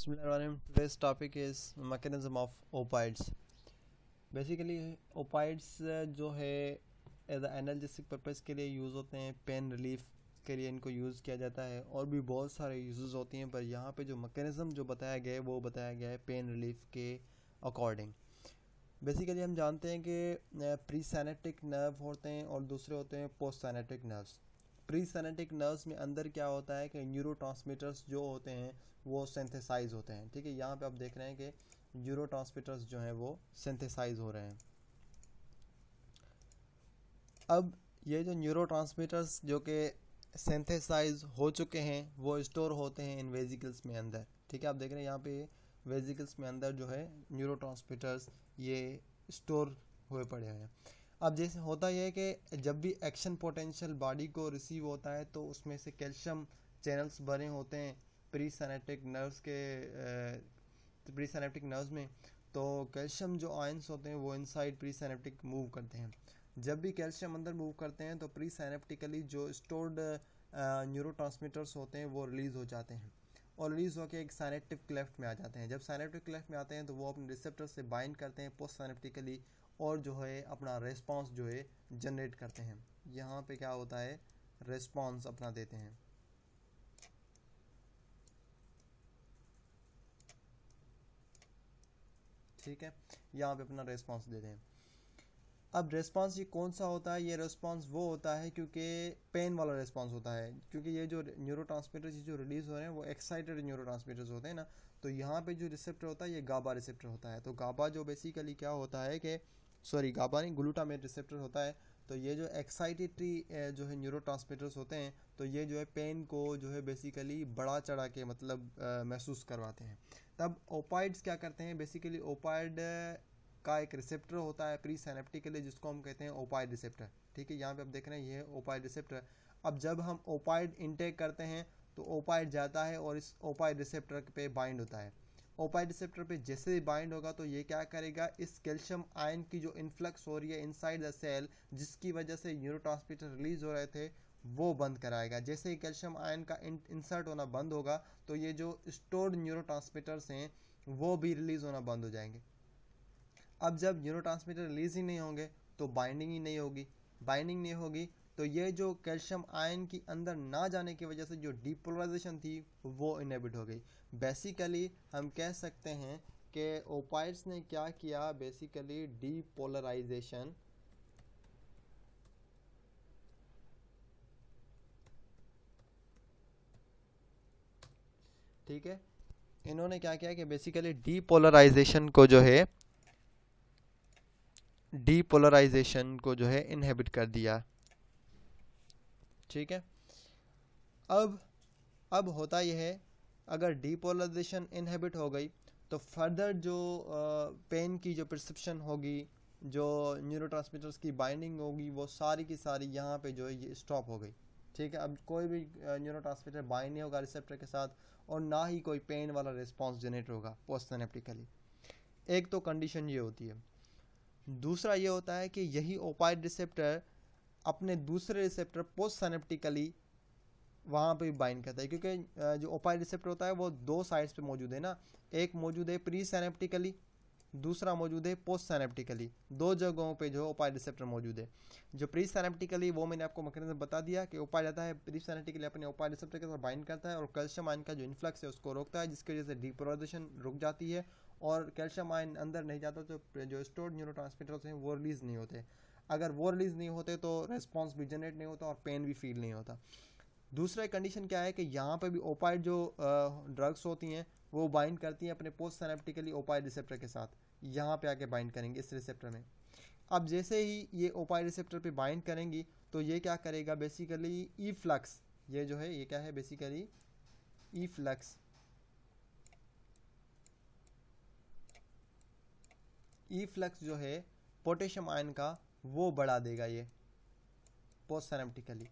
Bismillahirrahmanirrahim. Today's topic is mechanism of opioids. Basically opioids जो है as analgesic purpose के लिए यूज़ होते हैं, पेन रिलीफ के लिए इनको यूज़ किया जाता है और भी बहुत सारे यूजेस होती हैं, पर यहाँ पे जो मैकेनिज़्म जो बताया गया है वो बताया गया है पेन रिलीफ के अकॉर्डिंग। बेसिकली हम जानते हैं कि प्री साइनेप्टिक नर्व होते हैं और दूसरे होते हैं post synaptic nerves. Pre synaptic nerves में अंदर क्या होता है कि न्यूरोट्रांसमीटर्स जो होते हैं वो सिंथेसाइज होते हैं। ठीक है, यहाँ पे आप देख रहे हैं कि न्यूरोट्रांसमीटर्स जो हैं वो सिंथेसाइज हो रहे हैं। अब ये जो न्यूरोट्रांसमीटर्स जो कि सिंथेसाइज हो चुके हैं वो स्टोर होते हैं इन वेजिकल्स में अंदर। ठीक है, आप देख रहे हैं यहाँ पे वेजिकल्स में अंदर जो है न्यूरोट्रांसमीटर्स ये स्टोर हुए पड़े हैं। अब जैसे होता यह है कि जब भी एक्शन पोटेंशियल बॉडी को रिसीव होता है तो उसमें से कैल्शियम चैनल्स बने होते हैं प्री सिनेप्टिक नर्व्स में। तो कैल्शियम जो आयंस होते हैं वो इनसाइड प्री सिनेप्टिक मूव करते हैं। जब भी कैल्शियम अंदर मूव करते हैं तो प्री सिनेप्टिकली जो स्टोर्ड न्यूरोट्रांसमीटर्स होते हैं वो रिलीज़ हो जाते हैं और रिलीज़ होकर एक साइनेप्टिक क्लेफ्ट में आ जाते हैं। जब साइनेप्टिक क्लेफ्ट में आते हैं तो वो अपने रिसेप्टर से बाइंड करते हैं पोस्ट साइनेप्टिकली और जो है अपना रेस्पॉन्स जो है जनरेट करते हैं। यहाँ पे क्या होता है, रेस्पॉन्स अपना देते हैं। ठीक है, यहाँ पे अपना रेस्पॉन्स देते हैं। अब रेस्पॉन्स ये कौन सा होता है, ये रेस्पॉन्स वो होता है क्योंकि पेन वाला रेस्पॉन्स होता है, क्योंकि ये जो न्यूरोट्रांसमीटर्स जो रिलीज हो रहे हैं वो एक्साइटेड न्यूरोट्रांसमीटर्स होते हैं ना। तो यहाँ पे जो रिसेप्टर होता है ये गाबा रिसेप्टर होता है। तो गाबा जो बेसिकली क्या होता है कि गाबा नहीं, ग्लूटामेट रिसेप्टर होता है। तो ये जो एक्साइटेटरी जो है न्यूरोट्रांसमीटर्स होते हैं तो ये जो है पेन को जो है बेसिकली बढ़ा चढ़ा के मतलब महसूस करवाते हैं। तब ओपाइड्स क्या करते हैं, बेसिकली ओपाइड का एक रिसेप्टर होता है प्री सिनेप्टिकली जिसको हम कहते हैं ओपाइड रिसेप्टर। ठीक है, यहाँ पे आप देख रहे हैं ये है ओपाइड रिसेप्टर। अब जब हम ओपाइड इनटेक करते हैं तो ओपाइड जाता है और इस ओपाइड रिसेप्टर पे बाइंड होता है। ओपाइड रिसेप्टर पे जैसे ही बाइंड होगा तो ये क्या करेगा, इस कैल्शियम आयन की जो इन्फ्लक्स हो रही है इनसाइड द सेल जिसकी वजह से न्यूरोट्रांसमीटर रिलीज हो रहे थे वो बंद कराएगा। जैसे ही कैल्शियम आयन का इंसर्ट होना बंद होगा तो ये जो स्टोर्ड न्यूरोट्रांसमीटर्स हैं वो भी रिलीज होना बंद हो जाएंगे। अब जब न्यूरोट्रांसमीटर रिलीज ही नहीं होंगे तो बाइंडिंग ही नहीं होगी। बाइंडिंग नहीं होगी तो ये जो कैल्शियम आयन की अंदर ना जाने की वजह से जो डीपोलराइजेशन थी वो इनहिबिट हो गई। बेसिकली हम कह सकते हैं कि ओपाइड्स ने क्या किया, बेसिकली डीपोलराइजेशन ठीक है, इन्होंने क्या किया कि बेसिकली डीपोलराइजेशन को जो है इनहिबिट कर दिया। ठीक है, अब होता यह है अगर डीपोलराइजेशन इनहिबिट हो गई तो फर्दर जो पेन की जो परसेप्शन होगी, जो न्यूरोट्रांसमीटर्स की बाइंडिंग होगी वो सारी की सारी यहाँ पे जो है ये स्टॉप हो गई। ठीक है, अब कोई भी न्यूरोट्रांसमीटर बाइंड नहीं होगा रिसेप्टर के साथ और ना ही कोई पेन वाला रिस्पॉन्स जनरेट होगा पोस्ट सिनेप्टिकली। एक तो कंडीशन ये होती है। दूसरा ये होता है कि यही ओपाइड रिसेप्टर अपने दूसरे रिसेप्टर पोस्ट सिनेप्टिकली वहाँ पे भी बाइंड करता है, क्योंकि जो ओपाइड रिसेप्टर होता है वो दो साइड्स पे मौजूद है ना। एक मौजूद है प्री सिनेप्टिकली, दूसरा मौजूद है पोस्ट सिनेप्टिकली। दो जगहों पे जो ओपाइड रिसेप्टर मौजूद है। जो प्री सिनेप्टिकली वो मैंने आपको मैकेनिज्म बता दिया कि ओपाइड जाता है प्री सिनेप्टिकली अपने ओपाइड रिसेप्टर के साथ बाइंड करता है और कैल्शियम आयन का जो इन्फ्लक्स है उसको रोकता है, जिसकी वजह से डीपोलराइजेशन रुक जाती है और कैल्शियम आयन अंदर नहीं जाता तो जो स्टोर्ड न्यूरोट्रांसमीटर्स हैं वो रिलीज नहीं होते। अगर वो रिलीज नहीं होते तो रेस्पॉन्स भी जनरेट नहीं होता और पेन भी फील नहीं होता। दूसरा कंडीशन क्या है कि यहाँ पे भी ओपाइड जो ड्रग्स होती हैं वो बाइंड करती हैं अपने पोस्ट सिनेप्टिकली ओपाइड रिसेप्टर के साथ, यहाँ पे आके बाइंड करेंगे इस रिसेप्टर में। अब जैसे ही ये ओपाइड रिसेप्टर पे बाइंड करेंगी तो ये क्या करेगा, बेसिकली ई फ्लक्स, ये जो है ये क्या है बेसिकली ई फ्लक्स। ई फ्लक्स जो है पोटेशियम आयन का वो बढ़ा देगा ये पोस्ट सिनेप्टिकली।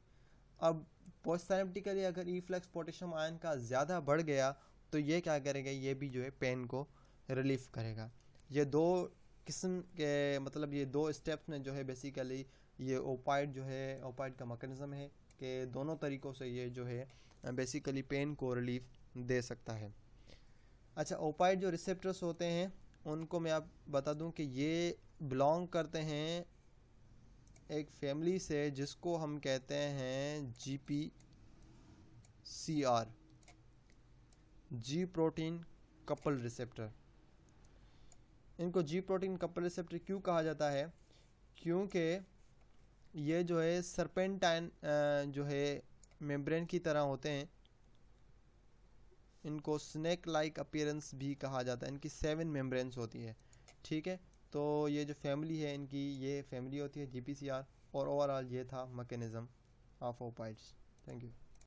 अब पोस्ट सिनेप्टिकली अगर ई फ्लक्स पोटेशियम आयन का ज़्यादा बढ़ गया तो ये क्या करेगा, ये भी जो है पेन को रिलीफ करेगा। ये दो किस्म के मतलब ये दो स्टेप्स में जो है बेसिकली ये ओपाइड जो है ओपाइड का मैकेनिज्म है कि दोनों तरीक़ों से ये जो है बेसिकली पेन को रिलीफ दे सकता है। अच्छा, ओपाइड जो रिसेप्टर्स होते हैं उनको मैं आप बता दूं कि ये बिलोंग करते हैं एक फैमिली से जिसको हम कहते हैं GPCR, जी प्रोटीन कपल रिसेप्टर। इनको जी प्रोटीन कपल रिसेप्टर क्यों कहा जाता है? क्योंकि ये जो है सरपेंटाइन जो है मेम्ब्रेन की तरह होते हैं। इनको स्नेक लाइक अपीयरेंस भी कहा जाता है। इनकी 7 मेम्ब्रेन्स होती है, ठीक है। तो ये जो फैमिली है इनकी, ये फैमिली होती है GPCR। और ओवरऑल ये था mechanism of opioids. Thank you.